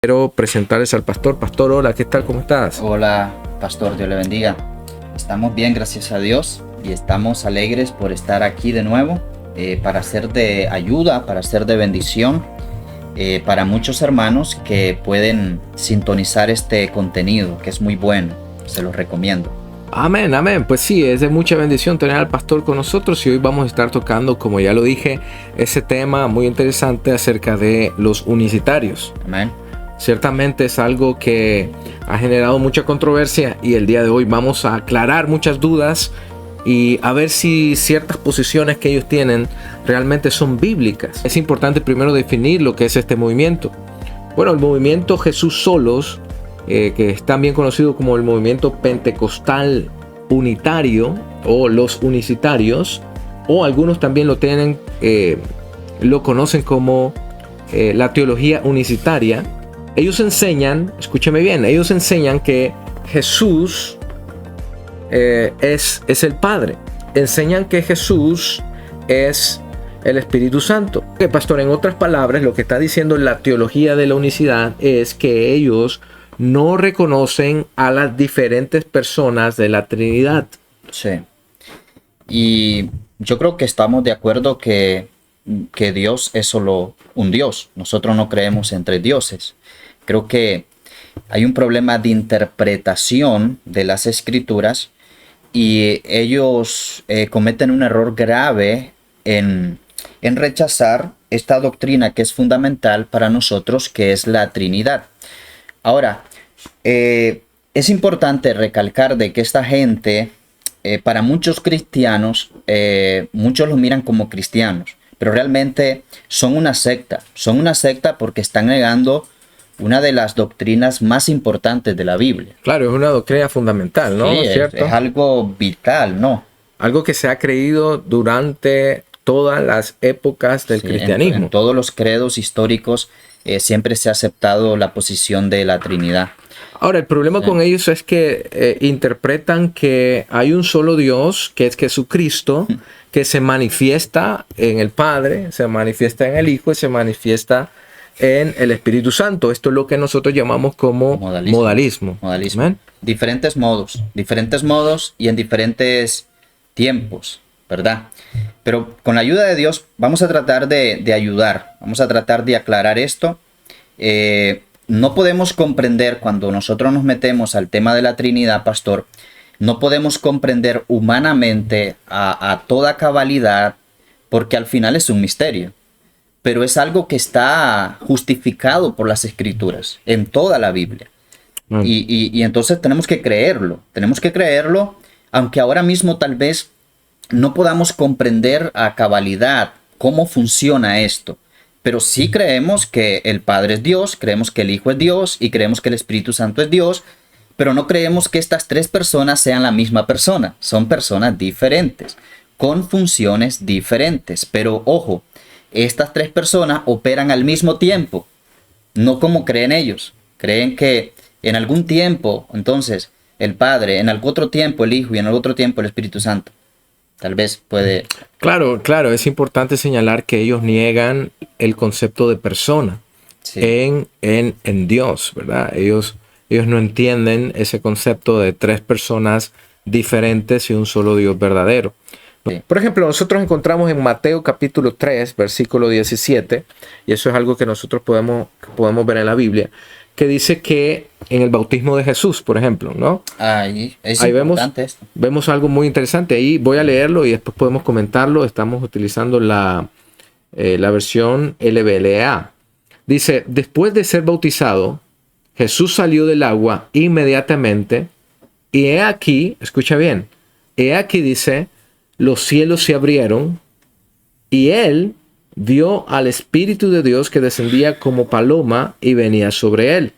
Quiero presentarles al pastor. Pastor, hola, ¿qué tal? ¿Cómo estás? Hola, pastor, Dios le bendiga. Estamos bien, gracias a Dios, y estamos alegres por estar aquí de nuevo para ser de ayuda, para ser de bendición para muchos hermanos que pueden sintonizar este contenido, que es muy bueno. Se los recomiendo. Amén, amén. Pues sí, es de mucha bendición tener al pastor con nosotros y hoy vamos a estar tocando, como ya lo dije, ese tema muy interesante acerca de los unicitarios. Amén. Ciertamente es algo que ha generado mucha controversia y el día de hoy vamos a aclarar muchas dudas y a ver si ciertas posiciones que ellos tienen realmente son bíblicas. Es importante primero definir lo que es este movimiento. Bueno, el movimiento Jesús Solos, que es también conocido como el movimiento pentecostal unitario o los unicitarios, o algunos también lo conocen como la teología unicitaria. Ellos enseñan, escúcheme bien, ellos enseñan que Jesús es el Padre. Enseñan que Jesús es el Espíritu Santo. Pastor, en otras palabras, lo que está diciendo la teología de la unicidad es que ellos no reconocen a las diferentes personas de la Trinidad. Sí. Y yo creo que estamos de acuerdo que Dios es solo un Dios. Nosotros no creemos entre dioses. Creo que hay un problema de interpretación de las escrituras y ellos cometen un error grave en rechazar esta doctrina que es fundamental para nosotros, que es la Trinidad. Ahora, es importante recalcar de que esta gente, para muchos cristianos, muchos los miran como cristianos, pero realmente son una secta. Son una secta porque están negando una de las doctrinas más importantes de la Biblia. Claro, es una doctrina fundamental, ¿no? Sí, ¿cierto? Es algo vital, ¿no? Algo que se ha creído durante todas las épocas del cristianismo. En todos los credos históricos siempre se ha aceptado la posición de la Trinidad. Ahora, el problema con ellos es que interpretan que hay un solo Dios, que es Jesucristo, que se manifiesta en el Padre, se manifiesta en el Hijo y se manifiesta en el Espíritu Santo. Esto es lo que nosotros llamamos como modalismo. Diferentes modos y en diferentes tiempos, ¿verdad? Pero con la ayuda de Dios vamos a tratar de ayudar, vamos a tratar de aclarar esto. No podemos comprender, cuando nosotros nos metemos al tema de la Trinidad, pastor, no podemos comprender humanamente a toda cabalidad, porque al final es un misterio. Pero es algo que está justificado por las Escrituras, en toda la Biblia. Y entonces tenemos que creerlo, aunque ahora mismo tal vez no podamos comprender a cabalidad cómo funciona esto. Pero sí creemos que el Padre es Dios, creemos que el Hijo es Dios y creemos que el Espíritu Santo es Dios, pero no creemos que estas tres personas sean la misma persona. Son personas diferentes, con funciones diferentes. Pero ojo, estas tres personas operan al mismo tiempo, no como creen ellos. Creen que en algún tiempo, entonces, el Padre, en algún otro tiempo el Hijo y en algún otro tiempo el Espíritu Santo. Tal vez puede... Claro, es importante señalar que ellos niegan el concepto de persona en Dios, ¿verdad? Ellos no entienden ese concepto de tres personas diferentes y un solo Dios verdadero. Sí. Por ejemplo, nosotros encontramos en Mateo capítulo 3, versículo 17, y eso es algo que nosotros podemos ver en la Biblia, que dice que en el bautismo de Jesús, por ejemplo, ¿no? Ahí vemos algo muy interesante. Ahí voy a leerlo y después podemos comentarlo. Estamos utilizando la versión LBLA. Dice, después de ser bautizado, Jesús salió del agua inmediatamente y he aquí, escucha bien, he aquí dice, los cielos se abrieron y él vio al Espíritu de Dios que descendía como paloma y venía sobre él,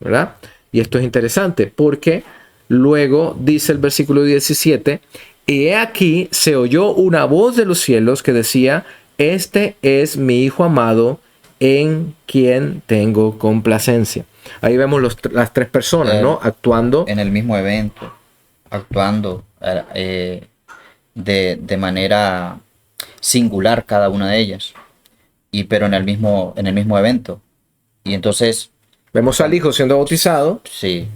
¿verdad? Y esto es interesante porque luego dice el versículo 17, y he aquí se oyó una voz de los cielos que decía, este es mi Hijo amado en quien tengo complacencia. Ahí vemos las tres personas, ¿no? Actuando en el mismo evento, actuando de manera singular cada una de ellas, pero en el mismo evento. Y entonces Vemos al Hijo siendo bautizado, Sí.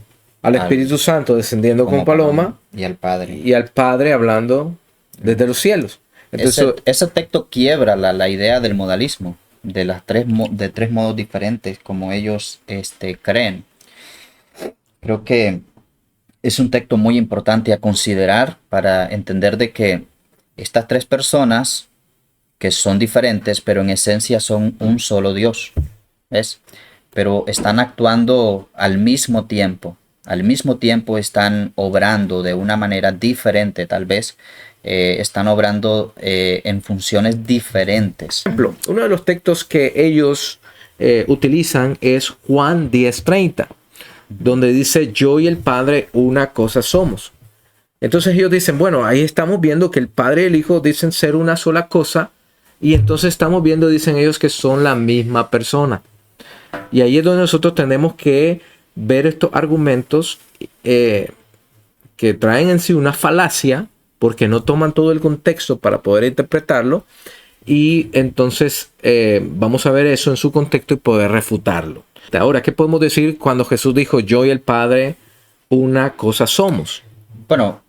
al Espíritu Santo descendiendo como paloma Y al Padre. y al Padre hablando desde los cielos. Entonces, Ese texto quiebra la idea del modalismo, de las de tres modos diferentes como ellos creen. Creo que es un texto muy importante a considerar para entender de que estas tres personas que son diferentes, pero en esencia son un solo Dios, ¿ves? Pero están actuando al mismo tiempo. Al mismo tiempo están obrando de una manera diferente, tal vez están obrando en funciones diferentes. por ejemplo, uno de los textos que ellos utilizan es Juan 10:30, donde dice, yo y el Padre una cosa somos. Entonces ellos dicen, bueno, ahí estamos viendo que el Padre y el Hijo dicen ser una sola cosa, y entonces estamos viendo, dicen ellos, que son la misma persona. Y ahí es donde nosotros tenemos que ver estos argumentos que traen en sí una falacia, porque no toman todo el contexto para poder interpretarlo, y entonces vamos a ver eso en su contexto y poder refutarlo. Ahora, ¿qué podemos decir cuando Jesús dijo, yo y el Padre una cosa somos? Bueno,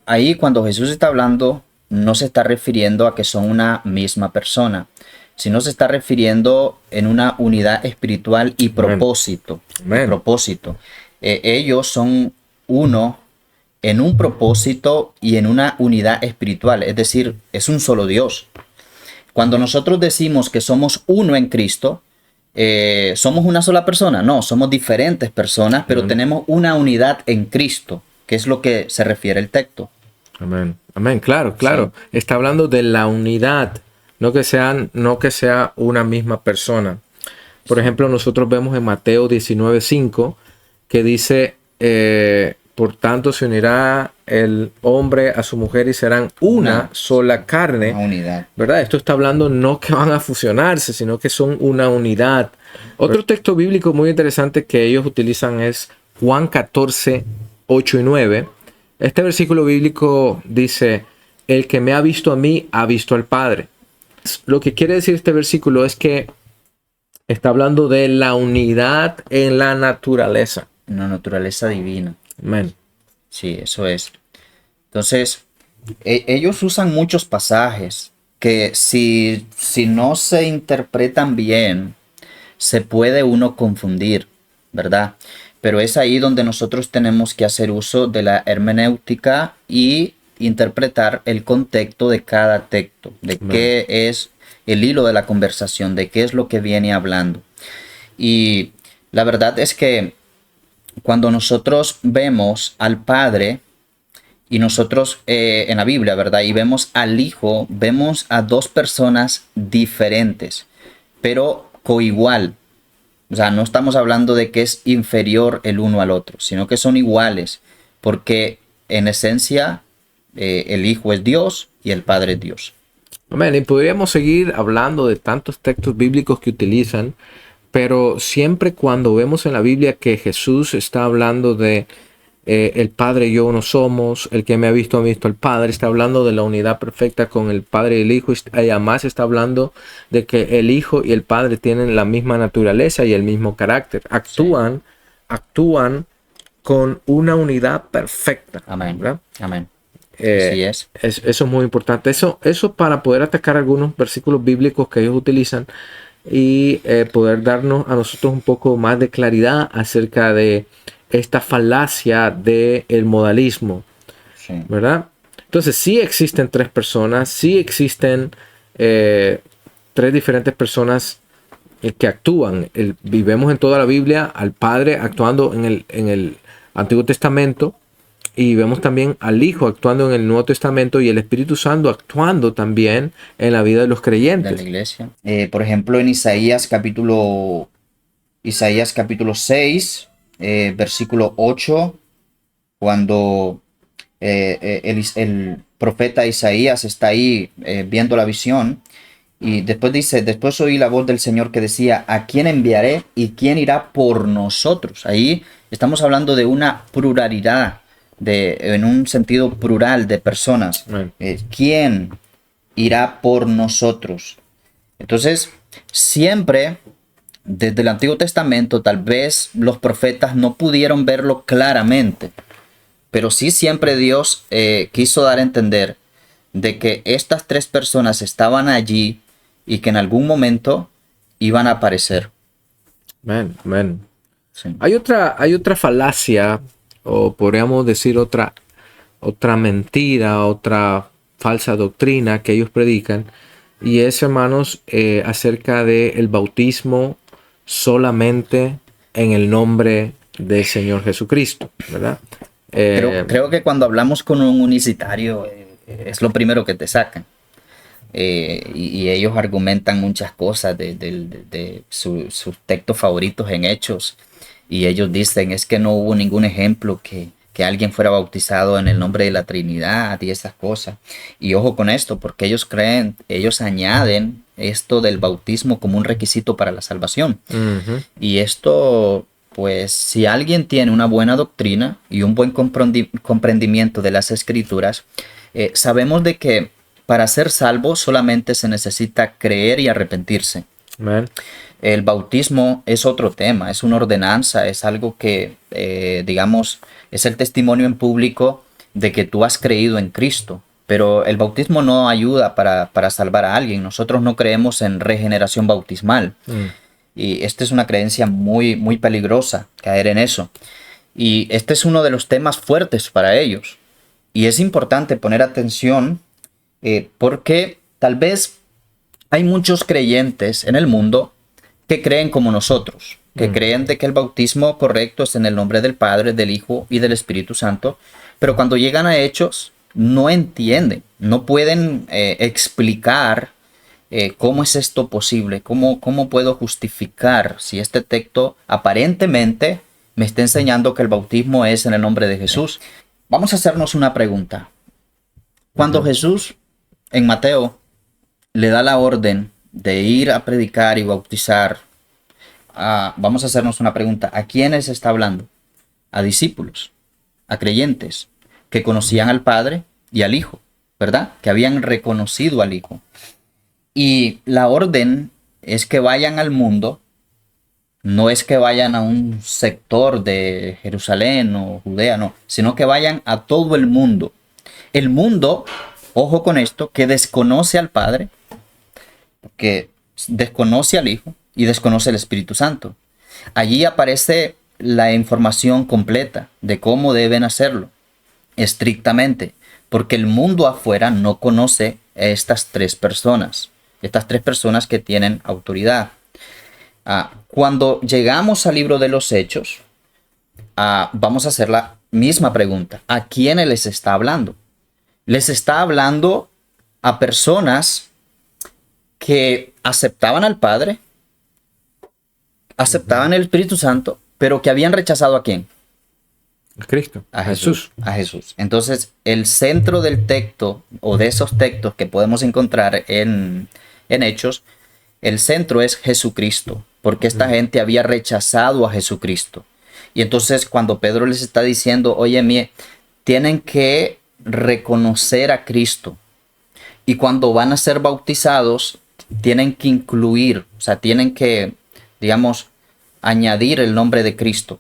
ahí cuando Jesús está hablando, no se está refiriendo a que son una misma persona, sino se está refiriendo en una unidad espiritual y propósito. Amén. Propósito. Ellos son uno en un propósito y en una unidad espiritual, es decir, es un solo Dios. Cuando nosotros decimos que somos uno en Cristo, ¿somos una sola persona? No, somos diferentes personas, pero tenemos una unidad en Cristo, que es lo que se refiere el texto. Amén. Amén. Claro, claro. Sí. Está hablando de la unidad, no que sea una misma persona. Por ejemplo, nosotros vemos en Mateo 19:5 que dice, por tanto se unirá el hombre a su mujer y serán una sola carne. Una unidad. ¿Verdad? Esto está hablando no que van a fusionarse, sino que son una unidad. Otro texto bíblico muy interesante que ellos utilizan es Juan 14:8 y 9. Este versículo bíblico dice, el que me ha visto a mí, ha visto al Padre. Lo que quiere decir este versículo es que está hablando de la unidad en la naturaleza. Una naturaleza divina. Amén. Sí, eso es. Entonces, ellos usan muchos pasajes que si no se interpretan bien, se puede uno confundir, ¿verdad? Pero es ahí donde nosotros tenemos que hacer uso de la hermenéutica y interpretar el contexto de cada texto, de qué es el hilo de la conversación, de qué es lo que viene hablando. Y la verdad es que cuando nosotros vemos al Padre y nosotros en la Biblia, ¿verdad? Y vemos al Hijo, vemos a dos personas diferentes, pero coigual. O sea, no estamos hablando de que es inferior el uno al otro, sino que son iguales, porque en esencia el Hijo es Dios y el Padre es Dios. Amén. Y podríamos seguir hablando de tantos textos bíblicos que utilizan, pero siempre cuando vemos en la Biblia que Jesús está hablando de el Padre y yo uno somos, el que me ha visto al Padre, está hablando de la unidad perfecta con el Padre y el Hijo, y además está hablando de que el Hijo y el Padre tienen la misma naturaleza y el mismo carácter. Actúan con una unidad perfecta. Amén. ¿Verdad? Amén. Así es. Eso es muy importante. Eso para poder atacar algunos versículos bíblicos que ellos utilizan y poder darnos a nosotros un poco más de claridad acerca de esta falacia del modalismo, Sí. ¿verdad? Entonces sí existen tres personas, sí existen tres diferentes personas que actúan. Vivemos en toda la Biblia al Padre actuando en el Antiguo Testamento, y vemos también al Hijo actuando en el Nuevo Testamento y el Espíritu Santo actuando también en la vida de los creyentes. De la iglesia. Por ejemplo, en Isaías capítulo 6, versículo 8, cuando el profeta Isaías está ahí viendo la visión, y después dice, después oí la voz del Señor que decía, ¿a quién enviaré y quién irá por nosotros? Ahí estamos hablando de una pluralidad, en un sentido plural de personas. ¿Quién irá por nosotros? Entonces, siempre desde el Antiguo Testamento tal vez los profetas no pudieron verlo claramente, pero sí siempre Dios quiso dar a entender de que estas tres personas estaban allí y que en algún momento iban a aparecer. Amén, amén. Sí. Hay otra falacia, o podríamos decir otra mentira, otra falsa doctrina que ellos predican, y es, hermanos, acerca del bautismo solamente en el nombre del Señor Jesucristo, ¿verdad? Creo que cuando hablamos con un unicitario es lo primero que te sacan. Y ellos argumentan muchas cosas de sus textos favoritos en Hechos. Y ellos dicen, es que no hubo ningún ejemplo que alguien fuera bautizado en el nombre de la Trinidad y esas cosas. Y ojo con esto, porque ellos añaden esto del bautismo como un requisito para la salvación. Uh-huh. Y esto, pues, si alguien tiene una buena doctrina y un buen comprendimiento de las Escrituras, sabemos de que para ser salvo solamente se necesita creer y arrepentirse. Amén. El bautismo es otro tema, es una ordenanza, es algo que, digamos, es el testimonio en público de que tú has creído en Cristo. Pero el bautismo no ayuda para salvar a alguien. Nosotros no creemos en regeneración bautismal. Y esta es una creencia muy, muy peligrosa, caer en eso. Y este es uno de los temas fuertes para ellos. Y es importante poner atención porque tal vez hay muchos creyentes en el mundo que creen como nosotros, que creen de que el bautismo correcto es en el nombre del Padre, del Hijo y del Espíritu Santo, pero cuando llegan a Hechos no entienden, no pueden explicar cómo es esto posible, cómo puedo justificar si este texto aparentemente me está enseñando que el bautismo es en el nombre de Jesús. Vamos a hacernos una pregunta. Cuando Jesús en Mateo le da la orden de ir a predicar y bautizar, vamos a hacernos una pregunta. ¿A quiénes está hablando? A discípulos, a creyentes que conocían al Padre y al Hijo, ¿verdad? Que habían reconocido al Hijo. Y la orden es que vayan al mundo, no es que vayan a un sector de Jerusalén o Judea, no, sino que vayan a todo el mundo. El mundo, ojo con esto, que desconoce al Padre, que desconoce al Hijo y desconoce el Espíritu Santo. Allí aparece la información completa de cómo deben hacerlo, estrictamente, porque el mundo afuera no conoce a estas tres personas que tienen autoridad. Cuando llegamos al libro de los Hechos, vamos a hacer la misma pregunta. ¿A quiénes les está hablando? Les está hablando a personas que aceptaban al Padre, aceptaban el Espíritu Santo, pero que habían rechazado ¿a quién? A Cristo, a Jesús. Entonces, el centro del texto, o de esos textos que podemos encontrar en Hechos, el centro es Jesucristo, porque esta gente había rechazado a Jesucristo. Y entonces, cuando Pedro les está diciendo, oye, tienen que reconocer a Cristo, y cuando van a ser bautizados, tienen que incluir, o sea, tienen que, digamos, añadir el nombre de Cristo.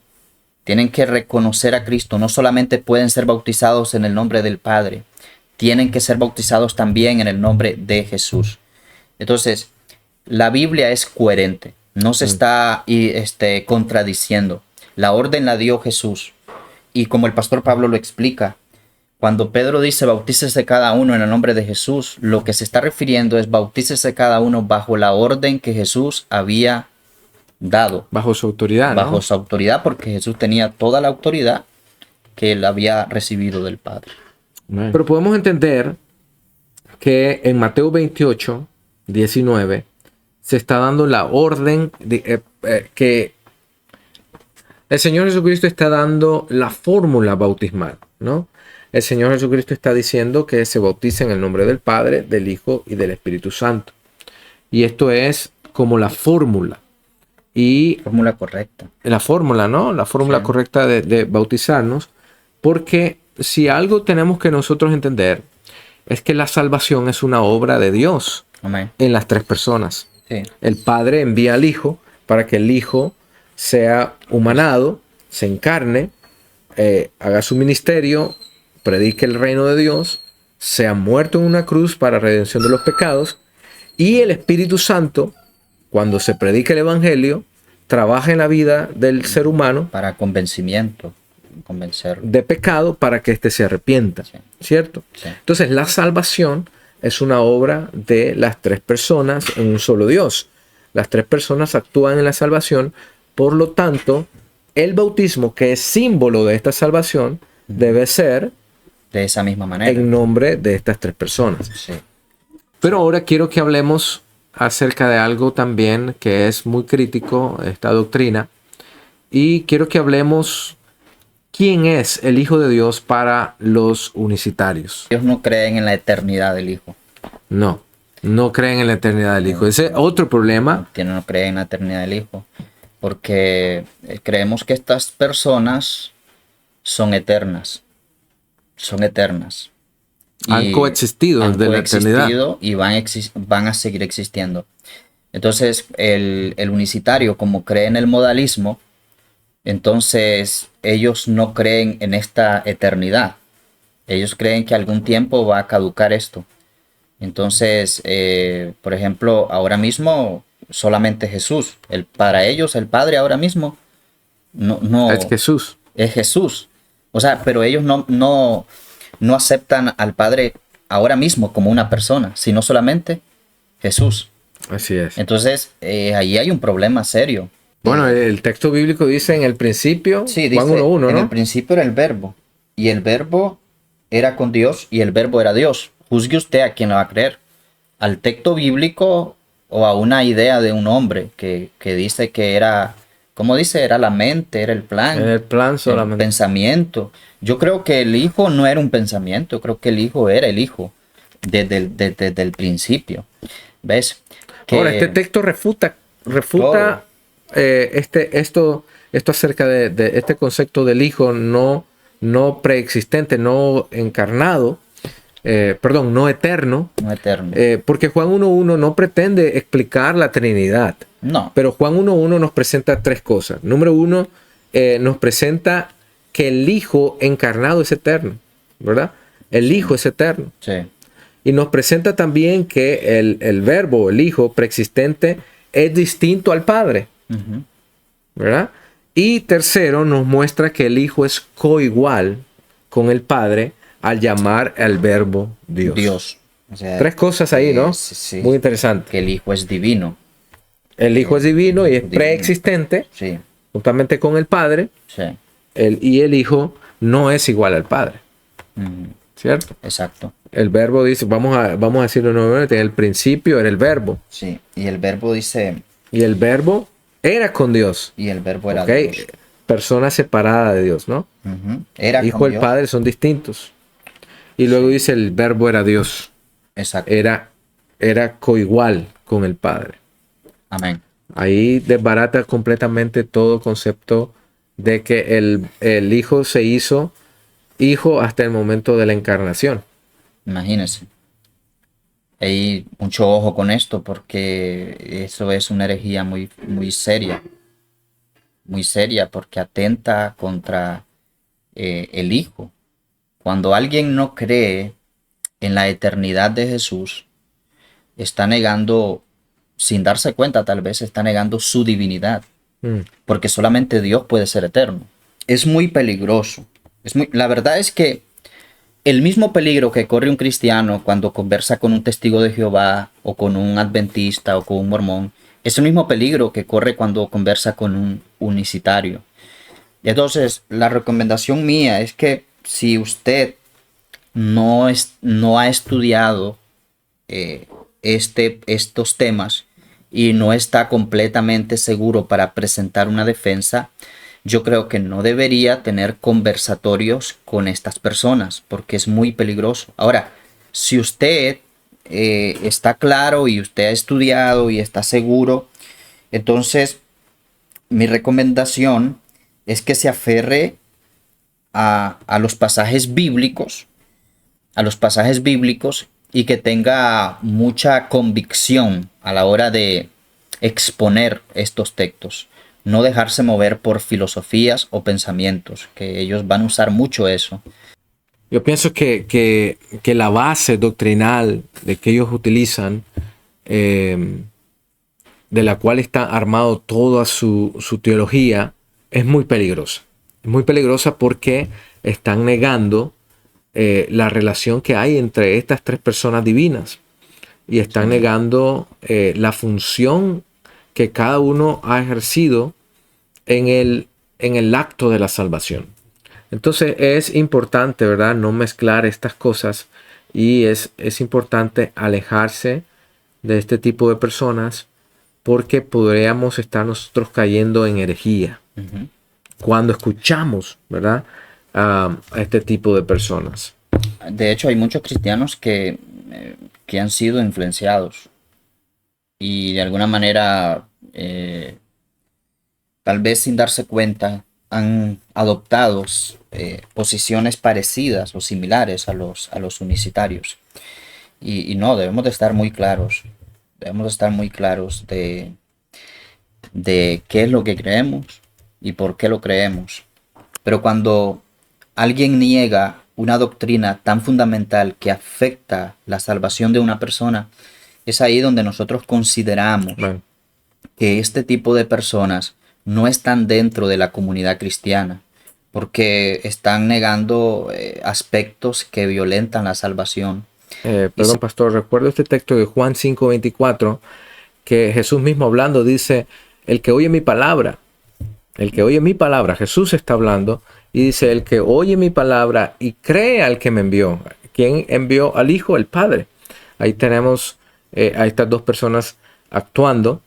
Tienen que reconocer a Cristo. No solamente pueden ser bautizados en el nombre del Padre, tienen que ser bautizados también en el nombre de Jesús. Entonces, la Biblia es coherente, no se está contradiciendo. La orden la dio Jesús. Y como el pastor Pablo lo explica, cuando Pedro dice bautícese cada uno en el nombre de Jesús, lo que se está refiriendo es bautícese cada uno bajo la orden que Jesús había dado. Bajo su autoridad, ¿no? Bajo su autoridad, porque Jesús tenía toda la autoridad que él había recibido del Padre. Pero podemos entender que en Mateo 28, 19, se está dando la orden de, que el Señor Jesucristo está dando la fórmula bautismal, ¿no? El Señor Jesucristo está diciendo que se bautice en el nombre del Padre, del Hijo y del Espíritu Santo. Y esto es como la fórmula. Y fórmula correcta. La fórmula, ¿no? La fórmula correcta de bautizarnos. Porque si algo tenemos que nosotros entender es que la salvación es una obra de Dios. Amén. En las tres personas. Sí. El Padre envía al Hijo para que el Hijo sea humanado, se encarne, haga su ministerio, predique el reino de Dios, sea muerto en una cruz para redención de los pecados, y el Espíritu Santo, cuando se predica el Evangelio, trabaja en la vida del ser humano Para convencimiento, convencerlo. de pecado para que éste se arrepienta, Sí. ¿cierto? Sí. Entonces la salvación es una obra de las tres personas en un solo Dios. Las tres personas actúan en la salvación, por lo tanto, el bautismo, que es símbolo de esta salvación, debe ser De esa misma manera. en nombre de estas tres personas. Sí. Pero ahora quiero que hablemos acerca de algo también que es muy crítico, esta doctrina, y quiero que hablemos quién es el Hijo de Dios para los unicitarios. Ellos no creen en la eternidad del Hijo. No creen en la eternidad del Hijo. Ese es otro problema. No creen en la eternidad del Hijo. Porque creemos que estas personas son eternas. Son eternas. Han coexistido desde la eternidad. Y van a seguir existiendo. Entonces, el unicitario, como cree en el modalismo, entonces ellos no creen en esta eternidad. Ellos creen que algún tiempo va a caducar esto. Entonces, por ejemplo, ahora mismo solamente Jesús. Para ellos, el Padre ahora mismo no Es Jesús. es Jesús. O sea, pero ellos no aceptan al Padre ahora mismo como una persona, sino solamente Jesús. Así es. Entonces, ahí hay un problema serio. Bueno, el texto bíblico dice en el principio, Sí, Juan dice, 1:1, en ¿no? el principio era el verbo, y el verbo era con Dios, y el verbo era Dios. Juzgue usted a quién le va a creer, al texto bíblico o a una idea de un hombre que dice que era, ¿cómo dice? Era la mente, era el plan. En el plan El solamente. pensamiento. Yo creo que el Hijo no era un pensamiento, creo que el Hijo era el Hijo desde el principio. ¿Ves? Que Ahora, este texto refuta esto acerca de este concepto del Hijo no preexistente, no encarnado, no eterno, no eterno. porque Juan 1:1 no pretende explicar la Trinidad, No, pero Juan 1:1 nos presenta tres cosas. Número uno, nos presenta que el Hijo encarnado es eterno, ¿verdad? El Hijo es eterno. sí, Y nos presenta también que el verbo, el Hijo preexistente, es distinto al Padre, ujú, ¿verdad? Y tercero, nos muestra que el Hijo es coigual con el Padre al llamar al verbo Dios. Dios. O sea, Tres cosas ahí, ¿no? sí. Muy interesante. Que el Hijo es divino. El Hijo es divino y es Divino. preexistente Sí, juntamente con el Padre, sí. y el Hijo no es igual al Padre, Ujú, ¿cierto? exacto. El verbo dice, vamos a decirlo nuevamente, en el principio era el verbo. Sí. Y el verbo dice, Y el verbo era con Dios. y el verbo era ¿Ok? Dios. Persona separada de Dios, ¿no? Ujú, era Hijo con y el Dios. Padre son distintos. Y luego dice el verbo era Dios. Exacto. Era coigual con el Padre. Amén. Ahí desbarata completamente todo concepto de que el Hijo se hizo hijo hasta el momento de la encarnación. Imagínense. Hay mucho ojo con esto porque eso es una herejía muy, muy seria. Muy seria porque atenta contra el Hijo. Cuando alguien no cree en la eternidad de Jesús, está negando, sin darse cuenta tal vez, está negando su divinidad. Mm. Porque solamente Dios puede ser eterno. Es muy peligroso. La verdad es que el mismo peligro que corre un cristiano cuando conversa con un testigo de Jehová o con un adventista o con un mormón, es el mismo peligro que corre cuando conversa con un unicitario. Entonces, la recomendación mía es que si usted no ha estudiado estos temas y no está completamente seguro para presentar una defensa, yo creo que no debería tener conversatorios con estas personas porque es muy peligroso. Ahora, si usted está claro y usted ha estudiado y está seguro, entonces mi recomendación es que se aferre a los pasajes bíblicos, y que tenga mucha convicción a la hora de exponer estos textos, no dejarse mover por filosofías o pensamientos, que ellos van a usar mucho eso. Yo pienso que la base doctrinal de que ellos utilizan, de la cual está armado toda su teología, es muy peligrosa. Es muy peligrosa porque están negando la relación que hay entre estas tres personas divinas y están negando la función que cada uno ha ejercido en el acto de la salvación. Entonces es importante, ¿verdad?, no mezclar estas cosas, y es importante alejarse de este tipo de personas, porque podríamos estar nosotros cayendo en herejía cuando escuchamos, ¿verdad?, a este tipo de personas. De hecho, hay muchos cristianos que han sido influenciados y de alguna manera, tal vez sin darse cuenta, han adoptado posiciones parecidas o similares a los unicitarios. Y no, debemos de estar muy claros. Debemos de estar muy claros de qué es lo que creemos y por qué lo creemos. Pero cuando alguien niega una doctrina tan fundamental que afecta la salvación de una persona, es ahí donde nosotros consideramos que este tipo de personas no están dentro de la comunidad cristiana, porque están negando aspectos que violentan la salvación. Perdón, pastor, recuerdo este texto de Juan 5:24, que Jesús mismo hablando dice: el que oye mi palabra, Jesús está hablando, y dice: el que oye mi palabra y cree al que me envió. ¿Quién envió al Hijo? El Padre. Ahí tenemos a estas dos personas actuando.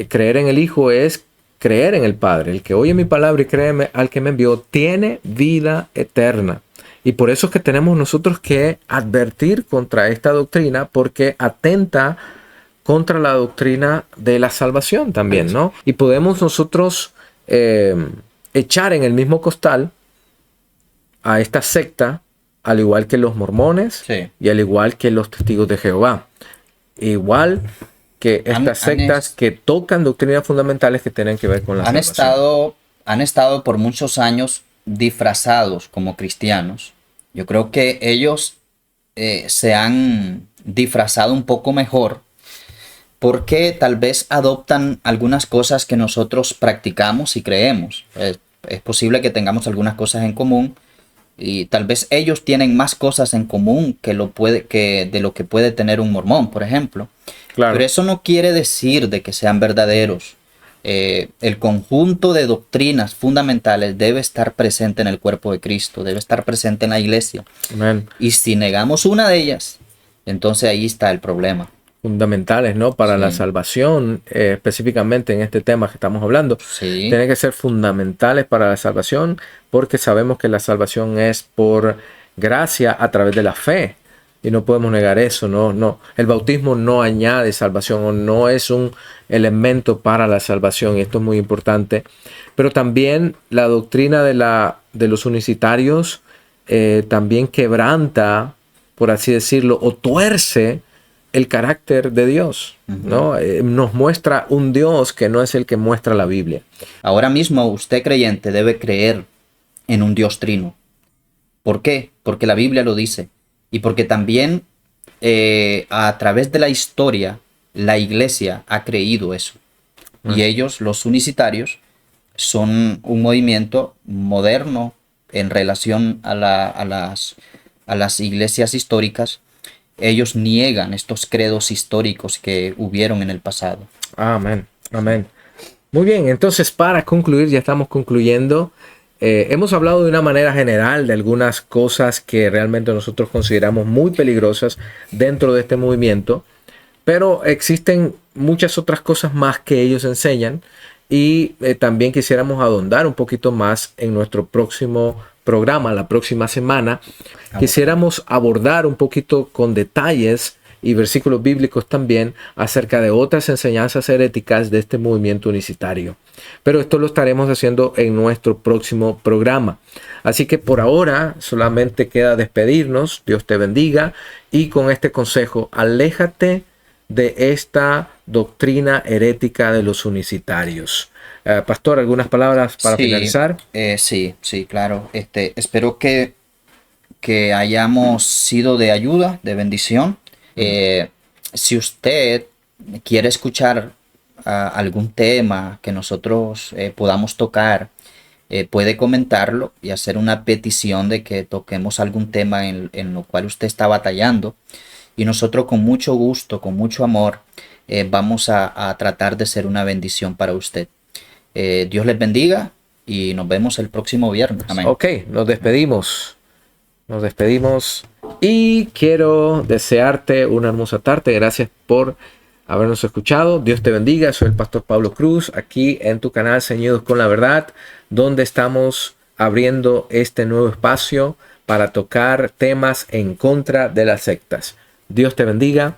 Creer en el Hijo es creer en el Padre. El que oye mi palabra y cree al que me envió tiene vida eterna. Y por eso es que tenemos nosotros que advertir contra esta doctrina, porque atenta contra la doctrina de la salvación también, ¿no? Y podemos nosotros echar en el mismo costal a esta secta, al igual que los mormones, sí, y al igual que los testigos de Jehová. Igual que estas sectas que tocan doctrinas fundamentales que tienen que ver con la salvación. Han estado por muchos años disfrazados como cristianos. Yo creo que ellos se han disfrazado un poco mejor, porque tal vez adoptan algunas cosas que nosotros practicamos y creemos. Es posible que tengamos algunas cosas en común, y tal vez ellos tienen más cosas en común de lo que puede tener un mormón, por ejemplo. Claro. Pero eso no quiere decir de que sean verdaderos. El conjunto de doctrinas fundamentales debe estar presente en el cuerpo de Cristo, debe estar presente en la iglesia. Amén. Y si negamos una de ellas, entonces ahí está el problema. Fundamentales, ¿no? Para la salvación, específicamente en este tema que estamos hablando. Sí. Tienen que ser fundamentales para la salvación, porque sabemos que la salvación es por gracia a través de la fe. Y no podemos negar eso, no. El bautismo no añade salvación, o no es un elemento para la salvación, y esto es muy importante. Pero también la doctrina de los unicitarios también quebranta, por así decirlo, o tuerce el carácter de Dios, ¿no? Nos muestra un Dios que no es el que muestra la Biblia. Ahora mismo usted, creyente, debe creer en un Dios trino. ¿Por qué? Porque la Biblia lo dice. Y porque también a través de la historia, la iglesia ha creído eso. Y ellos, los unicitarios, son un movimiento moderno en relación a las iglesias históricas. Ellos niegan estos credos históricos que hubieron en el pasado. Amén, amén. Muy bien, entonces para concluir, ya estamos concluyendo. Hemos hablado de una manera general de algunas cosas que realmente nosotros consideramos muy peligrosas dentro de este movimiento, pero existen muchas otras cosas más que ellos enseñan, y también quisiéramos ahondar un poquito más en nuestro próximo programa, la próxima semana. Quisiéramos abordar un poquito con detalles y versículos bíblicos también acerca de otras enseñanzas heréticas de este movimiento unicitario. Pero esto lo estaremos haciendo en nuestro próximo programa. Así que por ahora solamente queda despedirnos. Dios te bendiga. Y con este consejo, aléjate de esta doctrina herética de los unicitarios. Pastor, ¿algunas palabras para finalizar? Sí, claro. Espero que hayamos sido de ayuda, de bendición. Si usted quiere escuchar algún tema que nosotros podamos tocar, puede comentarlo y hacer una petición de que toquemos algún tema en lo cual usted está batallando. Y nosotros con mucho gusto, con mucho amor, vamos a tratar de ser una bendición para usted. Dios les bendiga y nos vemos el próximo viernes. Amén. Ok, nos despedimos. Nos despedimos y quiero desearte una hermosa tarde. Gracias por habernos escuchado. Dios te bendiga. Soy el pastor Pablo Cruz, aquí en tu canal Ceñidos con la Verdad, donde estamos abriendo este nuevo espacio para tocar temas en contra de las sectas. Dios te bendiga.